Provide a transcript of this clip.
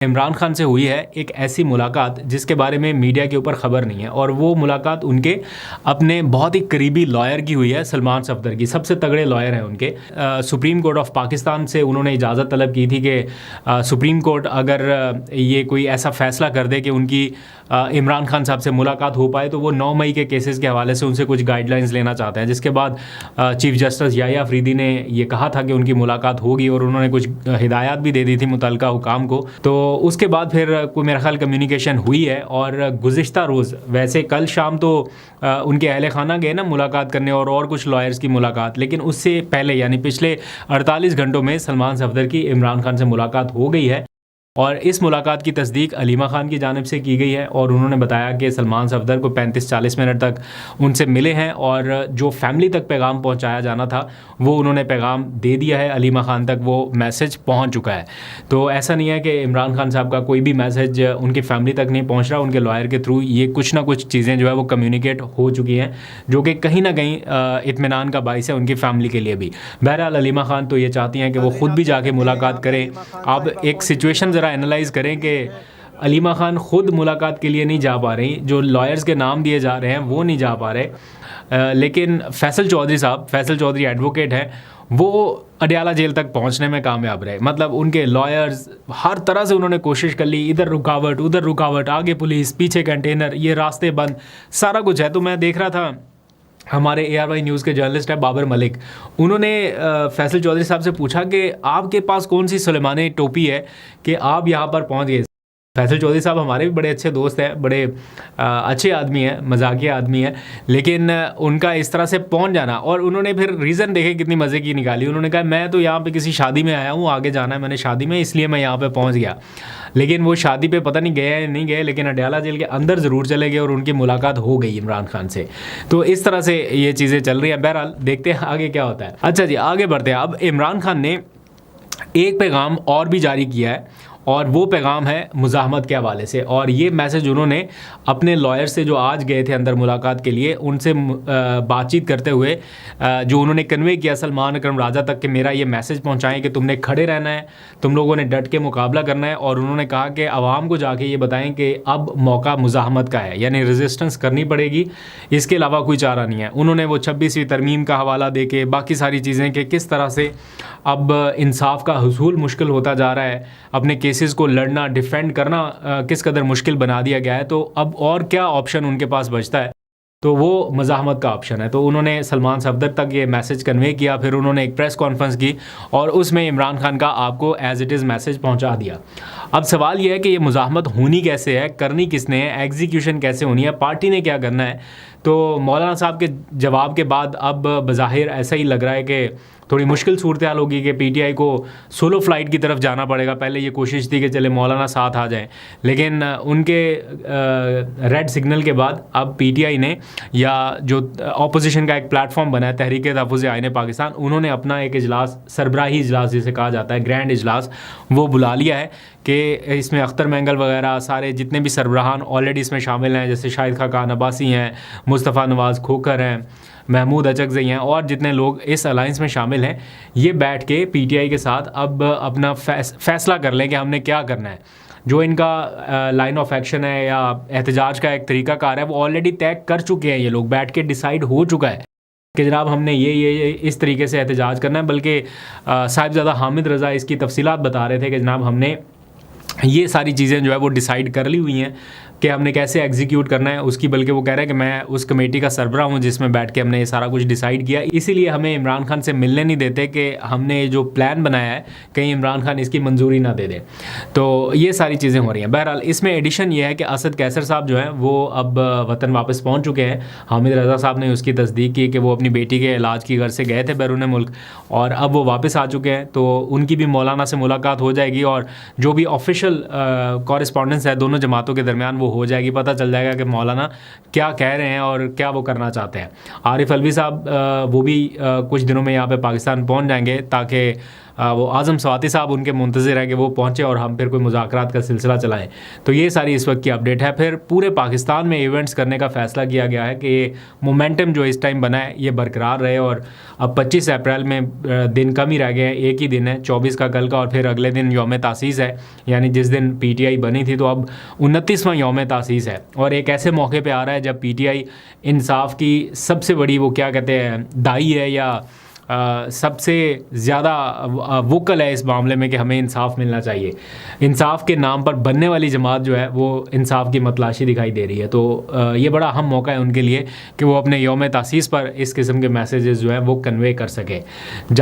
इमरान खान से हुई है एक ऐसी मुलाकात जिसके बारे में मीडिया के ऊपर ख़बर नहीं है, और वो मुलाकात उनके अपने बहुत ही करीबी लॉयर की हुई है, सलमान सफदर की। सबसे तगड़े लॉयर हैं उनके। सुप्रीम कोर्ट ऑफ पाकिस्तान से उन्होंने इजाज़त तलब की थी कि सुप्रीम कोर्ट अगर ये कोई ऐसा फ़ैसला कर दे कि उनकी इमरान खान साहब से मुलाकात हो पाए तो वो 9 मई के केसेस के हवाले से उनसे कुछ गाइडलाइंस लेना चाहते हैं। जिसके बाद चीफ जस्टिस याह्या अफरीदी ने ये कहा था कि उनकी मुलाकात होगी, और उन्होंने कुछ हिदायत भी दे दी थी मुतल्लिका हुकाम को। तो उसके बाद फिर कोई मेरा ख्याल कम्युनिकेशन हुई है, और गुज़िश्ता रोज़, वैसे कल शाम तो उनके अहल खाना गए ना मुलाकात करने, और कुछ लॉयर्स की मुलाकात, लेकिन उससे पहले यानी पिछले 48 घंटों में सलमान सफदर की इमरान खान से मुलाकात हो गई है। और इस मुलाकात की तस्दीक अलीमा खान की जानिब से की गई है, और उन्होंने बताया कि सलमान सफदर को 35-40 मिनट तक उनसे मिले हैं, और जो फैमिली तक पैगाम पहुंचाया जाना था वो उन्होंने पैगाम दे दिया है। अलीमा खान तक वो मैसेज पहुंच चुका है। तो ऐसा नहीं है कि इमरान खान साहब का कोई भी मैसेज उनकी फैमिली तक नहीं पहुँच रहा, उनके लॉयर के थ्रू ये कुछ ना कुछ चीज़ें जो है वो कम्युनिकेट हो चुकी हैं, जो कि कहीं ना कहीं इत्मीनान का बाइस है उनकी फैमिली के लिए भी। बहरहाल अलीमा खान तो ये चाहती हैं कि वो ख़ुद भी जाके मुलाकात करें। आप एक सिचुएशन ज़रा एनालाइज़ करें कि अलीमा खान ख़ुद मुलाकात के लिए नहीं जा पा रही, जो लॉयर्स के नाम दिए जा रहे हैं वो नहीं जा पा रहे, लेकिन फैसल चौधरी साहब, फैसल चौधरी एडवोकेट हैं, वो अडयाला जेल तक पहुंचने में कामयाब रहे। मतलब उनके लॉयर्स हर तरह से उन्होंने कोशिश कर ली, इधर रुकावट उधर रुकावट, आगे पुलिस पीछे कंटेनर, ये रास्ते बंद, सारा कुछ है। तो मैं देख रहा था हमारे ARY न्यूज़ के जर्नलिस्ट है बाबर मलिक, उन्होंने फैसल चौधरी साहब से पूछा कि आपके पास कौन सी सुलेमानी टोपी है कि आप यहाँ पर पहुँच गए। फैसल चौधरी साहब हमारे भी बड़े अच्छे दोस्त हैं, बड़े अच्छे आदमी हैं, मजाकिया आदमी हैं, लेकिन उनका इस तरह से पहुंच जाना, और उन्होंने फिर रीज़न देखे कितनी मज़े की निकाली। उन्होंने कहा मैं तो यहाँ पे किसी शादी में आया हूँ, आगे जाना है मैंने शादी में, इसलिए मैं यहाँ पे पहुँच गया। लेकिन वो शादी पे पता नहीं गए नहीं गए, लेकिन अडयाला जेल के अंदर ज़रूर चले गए और उनकी मुलाकात हो गई इमरान खान से। तो इस तरह से ये चीज़ें चल रही हैं। बहरहाल देखते हैं आगे क्या होता है। अच्छा जी, आगे बढ़ते हैं। अब इमरान खान ने एक पैगाम और भी जारी किया है, और वो पैगाम है मुज़ाहमत के हवाले से। और ये मैसेज उन्होंने अपने लॉयर से जो आज गए थे अंदर मुलाकात के लिए, उनसे बातचीत करते हुए जो उन्होंने कन्वे किया सलमान अकरम राजा तक कि मेरा ये मैसेज पहुंचाएं कि तुमने खड़े रहना है, तुम लोगों ने डट के मुकाबला करना है। और उन्होंने कहा कि आवाम को जाके ये बताएं कि अब मौका मुज़ाहमत का है, यानी रेजिस्टेंस करनी पड़ेगी, इसके अलावा कोई चारा नहीं है। उन्होंने वो 26वीं तरमीम का हवाला दे के बाकी सारी चीज़ें कि किस तरह से अब इंसाफ का हुसूल मुश्किल होता जा रहा है, अपने केसेस को लड़ना, डिफेंड करना किस कदर मुश्किल बना दिया गया है। तो अब और क्या ऑप्शन उनके पास बचता है, तो वो मज़ाहमत का ऑप्शन है। तो उन्होंने सलमान सफदर तक ये मैसेज कन्वे किया, फिर उन्होंने एक प्रेस कॉन्फ्रेंस की और उसमें इमरान खान का आपको एज़ इट इज़ मैसेज पहुंचा दिया। अब सवाल ये है कि ये मुज़ाहमत होनी कैसे है, करनी किसने है, एग्जीक्यूशन कैसे होनी है, पार्टी ने क्या करना है। तो मौलाना साहब के जवाब के बाद अब बज़ाहिर ऐसा ही लग रहा है कि थोड़ी मुश्किल सूरत हाल होगी कि PTI को सोलो फ्लाइट की तरफ जाना पड़ेगा। पहले ये कोशिश थी कि चले मौलाना साथ आ जाएं, लेकिन उनके रेड सिग्नल के बाद अब PTI ने, या जो ऑपोजिशन का एक प्लेटफॉर्म बना है तहरीक तहफ़्फ़ुज़ आईन पाकिस्तान, उन्होंने अपना एक इजलास, सरबराही इजलास जिसे कहा जाता है, ग्रैंड इजलास, वो बुला लिया है कि इसमें अख्तर मैंगल वगैरह सारे जितने भी सरबराहान ऑलरेडी इसमें शामिल हैं, जैसे शाहिद खाकान अब्बासी हैं, मुस्तफ़ा नवाज़ खोखर हैं, महमूद अचकज़ई हैं, और जितने लोग इस अलाइंस में शामिल हैं, ये बैठ के PTI के साथ अब अपना फ़ैसला कर लें कि हमने क्या करना है। जो इनका लाइन ऑफ एक्शन है या एहतजाज का एक तरीक़ाकार है, वो ऑलरेडी तय कर चुके हैं। ये लोग बैठ के डिसाइड हो चुका है कि जनाब हमने ये इस तरीके से एहतजाज करना है। बल्कि साहिबज़ादा हामिद रज़ा इसकी तफसीलात बता रहे थे कि जनाब हमने ये सारी चीज़ें जो है वो डिसाइड कर ली हुई हैं कि हमने कैसे एग्जीक्यूट करना है उसकी। बल्कि वो कह रहे हैं कि मैं उस कमेटी का सरबराह हूँ जिसमें बैठ के हमने ये सारा कुछ डिसाइड किया, इसीलिए हमें इमरान खान से मिलने नहीं देते कि हमने जो प्लान बनाया है कहीं इमरान खान इसकी मंजूरी ना दे दे। तो ये सारी चीज़ें हो रही हैं। बहरहाल इसमें एडिशन ये है कि असद कैसर साहब जो हैं वो अब वतन वापस पहुँच चुके हैं। हामिद रज़ा साहब ने उसकी तस्दीक की कि वो अपनी बेटी के इलाज की गर्ज से गए थे बैरून मुल्क, और अब वो वापस आ चुके हैं। तो उनकी भी मौलाना से मुलाकात हो जाएगी, और जो भी ऑफिशियल कॉरेस्पॉन्डेंस है दोनों जमातों के दरमियान वो हो जाएगी। पता चल जाएगा कि मौलाना क्या कह रहे हैं और क्या वो करना चाहते हैं। आरिफ अलवी साहब वो भी कुछ दिनों में यहाँ पे पाकिस्तान पहुँच जाएंगे ताकि वो आज़म स्वाति साहब उनके मुंतज़िर हैं कि वो पहुँचे और हम फिर कोई मुज़ाकरात का सिलसिला चलाएं। तो ये सारी इस वक्त की अपडेट है। फिर पूरे पाकिस्तान में इवेंट्स करने का फ़ैसला किया गया है कि ये मोमेंटम जो इस टाइम बना है ये बरकरार रहे। और अब 25 अप्रैल में दिन कम ही रह गए हैं, एक ही दिन है, 24 का कल का, और फिर अगले दिन यौम तासीस है, यानी जिस दिन PTI बनी थी। तो अब 29वां यौम तासीस है और एक ऐसे मौके पे आ रहा है जब PTI इंसाफ की सबसे बड़ी वो क्या कहते हैं दाई है या सबसे ज़्यादा वोकल है इस मामले में कि हमें इंसाफ मिलना चाहिए। इंसाफ के नाम पर बनने वाली जमात जो है वो इंसाफ की मतलाशी दिखाई दे रही है। तो ये बड़ा अहम मौका है उनके लिए कि वो अपने यौम तासीस पर इस किस्म के मैसेजेस जो है वो कन्वे कर सकें।